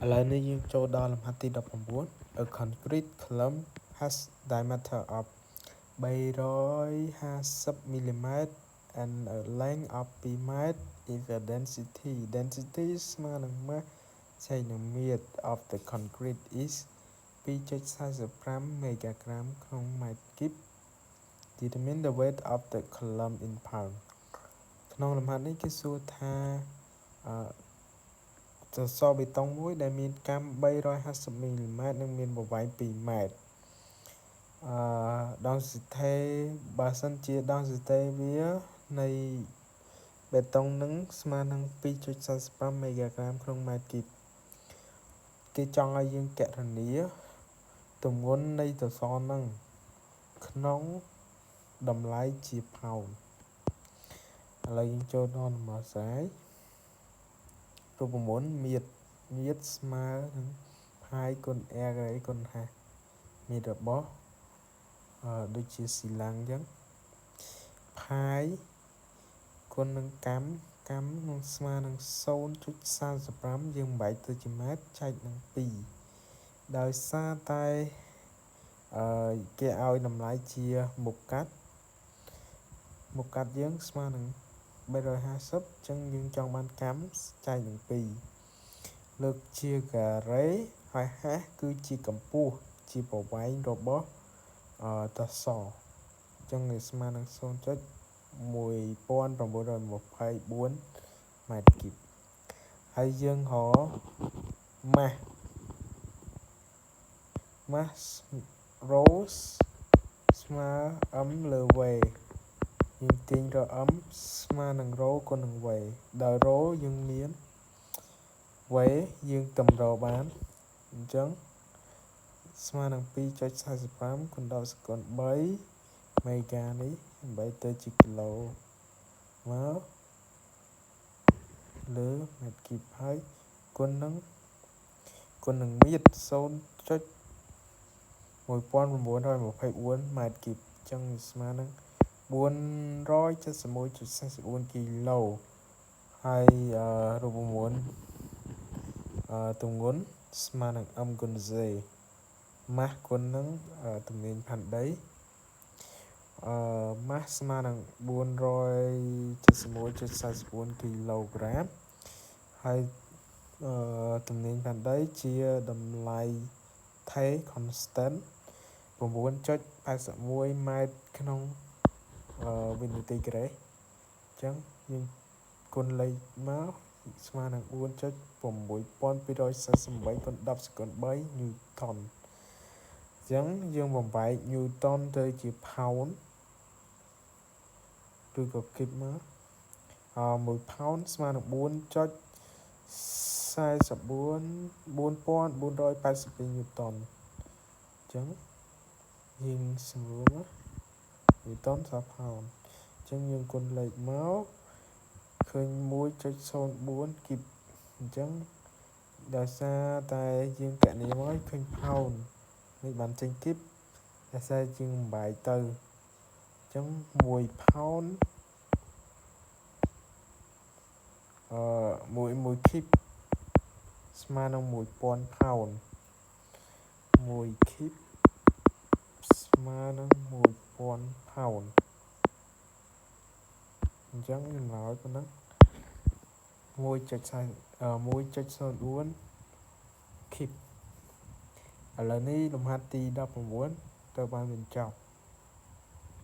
ឥឡូវនេះយើងចូលដល់លំហាត់ទី19 A concrete column has diameter of 350 mm and a length of 2 m if the density ស្មើនឹង mass ចែកនឹង meter of the concrete is 2.45 megagram ក្នុងម៉ែត្រគីប determine the weight of the column in pound ក្នុងលំហាត់នេះគេសួរថាសសរបេតុងមួយដែលមានកាំ350 មីលីម៉ែត្រនិងមានប្រវែង2 ម៉ែត្រdensity បើសិនជា density វានៃបេតុងនឹងស្មើនឹង 2.45 មេហ្គាក្រាមក្នុងម៉ែត្រគីបគេចង់ឲ្យយើងគណនាទម្ងន់នៃសសរនឹងក្នុងតម្លៃជាផោនឥឡូវយើងចូលដល់ដំណោះស្រាយរូបមន្តមៀតស្មើនឹងផាយគុណ r ក្រេគុណ h មៀតរបស់ដូចជាស៊ីឡាំងអញ្ចឹងផាយគុណនឹងកម្មនឹងស្មើនឹង 0.45 យើងបែកទៅជាម៉ែត្រចែកនឹង2ដោយសារតែគេឲ្យតម្លៃជាមុខកាត់យើងស្មើនឹង350អញ្ចឹងយើងចង់បានកម្មចែកនឹង2លើកជាការ៉េហើយ h គឺជាកម្ពស់ជាប្រវែងរបស់តសអញ្ចឹងវាស្មើនឹង 0.1924 ម៉ែត្រគីបហើយយើងរក mass rho ស្មើ m លើ v យើងទាញរក m ស្មើនឹង rho គុណនឹង v ដោយ rho យើងមាន v យើងតម្រូវបានអញ្ចឹងស្មើនឹង 2.45 គុណដល់សកល3មេហ្គានេះដើម្បីទៅជាគីឡូមកលើម៉ែត្រគីបហើយគុណនឹងមៀត 0.1924 ម៉ែត្រគីបអញ្ចឹងស្មើនឹង 471.44 គីឡូហើយរូបមន្តទម្ងន់ស្មើនឹង m គុណ g ម៉ាស់គុណនឹងទំនាញផែនដីម៉ាស់ស្មើនឹង 471.44 គីឡូក្រាមហើយទំនាញផែនដីជាតម្លៃ T constant 9.81 ម៉ែត្រក្នុងវិនាទីការ៉េអញ្ចឹងយើងគុណលេខមកស្មើនឹង 4.6248 គុណ10សកល3 Newton អញ្ចឹងយើងបំបែក Newton ទៅជា pound ឬក៏ kip មក1 pound ស្មើនឹង 4.448482 Newton អញ្ចឹងយើងសម្រួលមក Newton សល់ pound អញ្ចឹងយើងគុណលេខមកឃើញ 1.04 kip អញ្ចឹងដោយសារតែយើងកណនាមកឃើញ pound នេះបានចេញ kip ដោយសារយើងបំបែកទៅអញ្ចឹង1 pound 1 kip ស្មើនឹង 1000 pound 1 kip ស្មើនឹង 1000 pound អញ្ចឹងចម្លើយប៉ុណ្ណឹង 1.04 kip ឥឡូវនេះលំហាត់ទី19ត្រូវបានបញ្ចប់